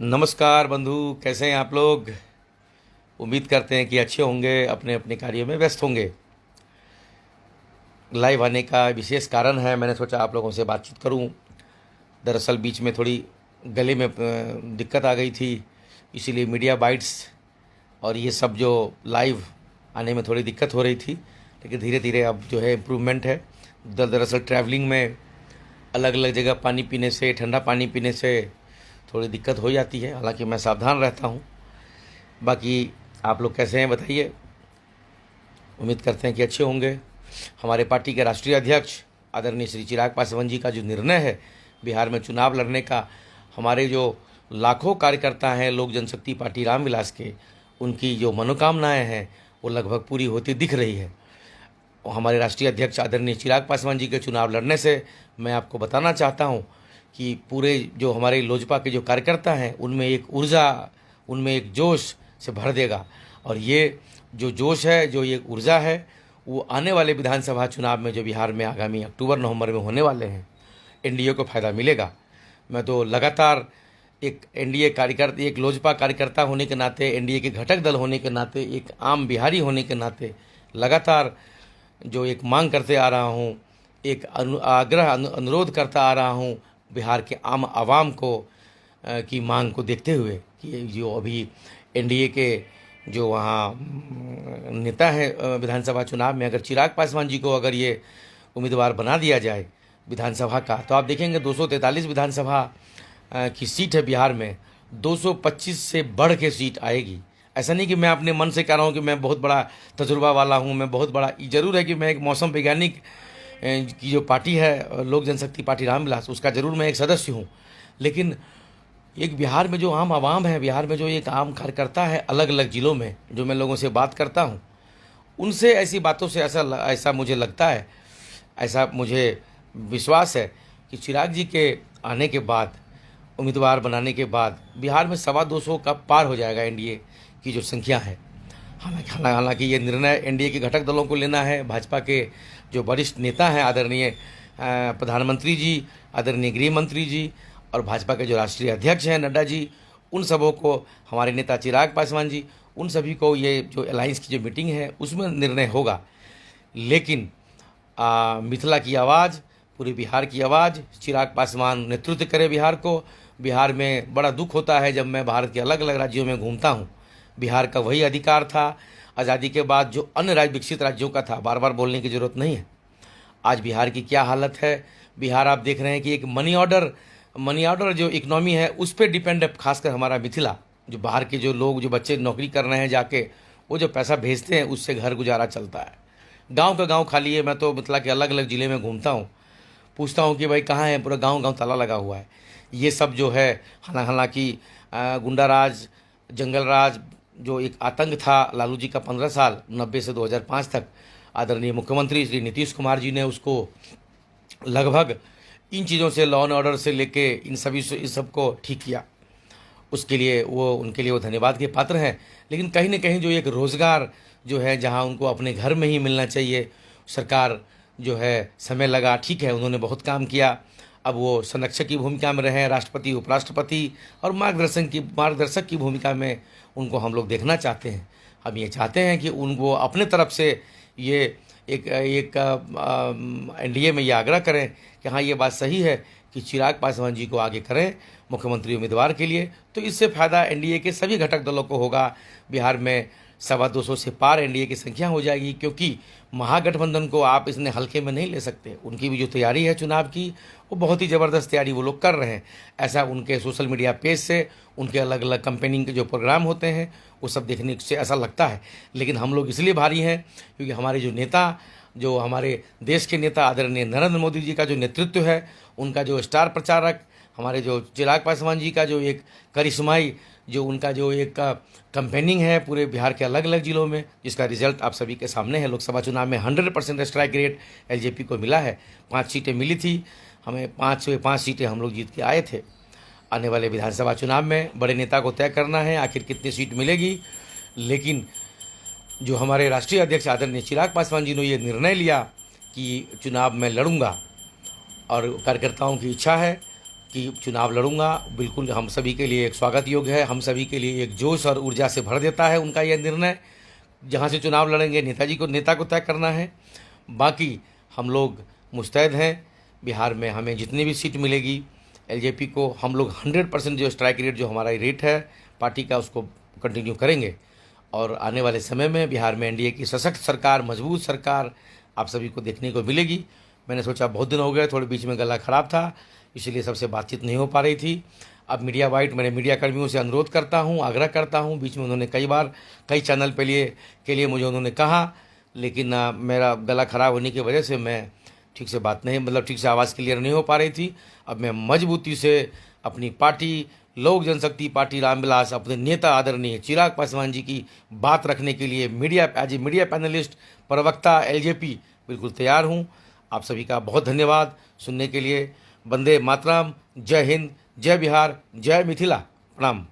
नमस्कार बंधु, कैसे हैं आप लोग। उम्मीद करते हैं कि अच्छे होंगे, अपने अपने कार्यों में व्यस्त होंगे। लाइव आने का विशेष कारण है, मैंने सोचा आप लोगों से बातचीत करूं। दरअसल बीच में थोड़ी गले में दिक्कत आ गई थी, इसीलिए मीडिया बाइट्स और ये सब जो लाइव आने में थोड़ी दिक्कत हो रही थी, लेकिन धीरे धीरे अब जो है इम्प्रूवमेंट है। दरअसल ट्रैवलिंग में अलग अलग जगह पानी पीने से, ठंडा पानी पीने से थोड़ी दिक्कत हो जाती है, हालांकि मैं सावधान रहता हूँ। बाकी आप लोग कैसे हैं बताइए। उम्मीद करते हैं कि अच्छे होंगे। हमारे पार्टी के राष्ट्रीय अध्यक्ष आदरणीय श्री चिराग पासवान जी का जो निर्णय है बिहार में चुनाव लड़ने का, हमारे जो लाखों कार्यकर्ता हैं लोक जनशक्ति पार्टी रामविलास के, उनकी जो मनोकामनाएं हैं वो लगभग पूरी होती दिख रही है। और हमारे राष्ट्रीय अध्यक्ष आदरणीय चिराग पासवान जी के चुनाव लड़ने से मैं आपको बताना चाहता हूं कि पूरे जो हमारे लोजपा के जो कार्यकर्ता हैं उनमें एक ऊर्जा, उनमें एक जोश से भर देगा। और ये जो जोश है, जो ये ऊर्जा है, वो आने वाले विधानसभा चुनाव में जो बिहार में आगामी अक्टूबर नवंबर में होने वाले हैं, एनडीए को फ़ायदा मिलेगा। मैं तो लगातार एक एनडीए कार्यकर्ता, एक लोजपा कार्यकर्ता होने के नाते, एनडीए के घटक दल होने के नाते, एक आम बिहारी होने के नाते लगातार जो एक मांग करते आ रहा हूँ, एक अनुरोध करता आ रहा हूँ बिहार के आम आवाम को की मांग को देखते हुए कि जो अभी एनडीए के जो वहाँ नेता हैं विधानसभा चुनाव में, अगर चिराग पासवान जी को अगर ये उम्मीदवार बना दिया जाए विधानसभा का, तो आप देखेंगे 243 विधानसभा की सीट है बिहार में, 225 से बढ़ के सीट आएगी। ऐसा नहीं कि मैं अपने मन से कह रहा हूँ कि मैं बहुत बड़ा तजुर्बा वाला हूँ, मैं बहुत बड़ा, जरूर है कि मैं एक मौसम वैज्ञानिक की जो पार्टी है लोक जनशक्ति पार्टी रामविलास, उसका जरूर मैं एक सदस्य हूँ। लेकिन एक बिहार में जो आम आवाम है, बिहार में जो एक आम कार्यकर्ता है अलग अलग ज़िलों में, जो मैं लोगों से बात करता हूँ, उनसे ऐसी बातों से ऐसा मुझे लगता है, ऐसा मुझे विश्वास है कि चिराग जी के आने के बाद, उम्मीदवार बनाने के बाद बिहार में 225 का पार हो जाएगा एनडीए की जो संख्या है। हालांकि ये निर्णय एनडीए के घटक दलों को लेना है। भाजपा के जो वरिष्ठ नेता हैं आदरणीय प्रधानमंत्री जी, आदरणीय गृह मंत्री जी और भाजपा के जो राष्ट्रीय अध्यक्ष हैं नड्डा जी, उन सबों को, हमारे नेता चिराग पासवान जी, उन सभी को ये जो अलायंस की जो मीटिंग है उसमें निर्णय होगा। लेकिन मिथिला की आवाज़, पूरे बिहार की आवाज़ चिराग पासवान नेतृत्व करे बिहार को। बिहार में बड़ा दुख होता है जब मैं भारत के अलग अलग राज्यों में घूमता हूँ। बिहार का वही अधिकार था आज़ादी के बाद जो अन्य विकसित राज्यों का था, बार बार बोलने की ज़रूरत नहीं है। आज बिहार की क्या हालत है। बिहार आप देख रहे हैं कि एक मनी ऑर्डर जो इकनॉमी है उस पर डिपेंड है, खासकर हमारा मिथिला। जो बाहर के जो लोग, जो बच्चे नौकरी कर रहे हैं जाके, वो जो पैसा भेजते हैं उससे घर गुजारा चलता है। गांव का गांव खाली है। मैं तो मिथिला के अलग अलग ज़िले में घूमता हूँ, पूछता हूँ कि भाई कहाँ है, पूरा गांव गांव ताला लगा हुआ है। ये सब जो है, हालांकि गुंडा राज, जंगल राज, जो एक आतंक था लालू जी का 15 साल 90 से 2005 तक, आदरणीय मुख्यमंत्री श्री नीतीश कुमार जी ने उसको लगभग इन चीज़ों से, लॉ एंड ऑर्डर से लेके इन सब को ठीक किया। उसके लिए उनके लिए वो धन्यवाद के पात्र हैं। लेकिन कहीं ना कहीं जो एक रोज़गार जो है, जहां उनको अपने घर में ही मिलना चाहिए, सरकार जो है समय लगा, ठीक है, उन्होंने बहुत काम किया। अब वो संरक्षक की भूमिका में रहे, राष्ट्रपति, उपराष्ट्रपति और मार्गदर्शक की भूमिका में उनको हम लोग देखना चाहते हैं। हम ये चाहते हैं कि उनको अपने तरफ से ये एक एनडीए में ये आग्रह करें कि हाँ, ये बात सही है कि चिराग पासवान जी को आगे करें मुख्यमंत्री उम्मीदवार के लिए। तो इससे फ़ायदा एनडीए के सभी घटक दलों को होगा। बिहार में 225 से पार एनडीए की संख्या हो जाएगी, क्योंकि महागठबंधन को आप इसने हल्के में नहीं ले सकते। उनकी भी जो तैयारी है चुनाव की, वो बहुत ही ज़बरदस्त तैयारी वो लोग कर रहे हैं। ऐसा उनके सोशल मीडिया पेज से, उनके अलग अलग कंपेनिंग के जो प्रोग्राम होते हैं वो सब देखने से ऐसा लगता है। लेकिन हम लोग इसलिए भारी हैं क्योंकि हमारे जो नेता, जो हमारे देश के नेता आदरणीय नरेंद्र मोदी जी का जो नेतृत्व है, उनका जो स्टार प्रचारक हमारे जो चिराग पासवान जी का जो एक करिश्माई, जो उनका जो एक कैंपेनिंग है पूरे बिहार के अलग अलग ज़िलों में, जिसका रिजल्ट आप सभी के सामने है। लोकसभा चुनाव में 100% स्ट्राइक रेट एलजेपी को मिला है। 5 सीटें मिली थी हमें, 5 सीटें हम लोग जीत के आए थे। आने वाले विधानसभा चुनाव में बड़े नेता को तय करना है आखिर कितनी सीट मिलेगी। लेकिन जो हमारे राष्ट्रीय अध्यक्ष आदरणीय चिराग पासवान जी ने ये निर्णय लिया कि चुनाव में लड़ूंगा, और कार्यकर्ताओं की इच्छा है कि चुनाव लड़ूंगा। बिल्कुल हम सभी के लिए एक स्वागत योग्य है, हम सभी के लिए एक जोश और ऊर्जा से भर देता है उनका यह निर्णय। जहाँ से चुनाव लड़ेंगे नेता को तय करना है। बाकी हम लोग मुस्तैद हैं। बिहार में हमें जितनी भी सीट मिलेगी एलजेपी को, हम लोग 100% जो स्ट्राइक रेट जो हमारा रेट है पार्टी का, उसको कंटिन्यू करेंगे। और आने वाले समय में बिहार में एनडीए की सशक्त सरकार, मजबूत सरकार आप सभी को देखने को मिलेगी। मैंने सोचा बहुत दिन हो गए, थोड़े बीच में गला ख़राब था, इसलिए सबसे बातचीत नहीं हो पा रही थी। अब मीडिया वाइट मैंने मीडिया कर्मियों से अनुरोध करता हूँ, आग्रह करता हूँ। बीच में उन्होंने कई बार कई चैनल के लिए मुझे उन्होंने कहा, लेकिन मेरा गला ख़राब होने की वजह से मैं ठीक से बात नहीं, मतलब ठीक से आवाज़ क्लियर नहीं हो पा रही थी। अब मैं मजबूती से अपनी पार्टी लोक जनशक्ति पार्टी रामविलास, अपने नेता आदरणीय चिराग पासवान जी की बात रखने के लिए एज ए मीडिया पैनलिस्ट, प्रवक्ता एलजेपी बिल्कुल तैयार हूँ। आप सभी का बहुत धन्यवाद सुनने के लिए। वंदे मातरम, जय हिंद, जय बिहार, जय मिथिला, प्रणाम।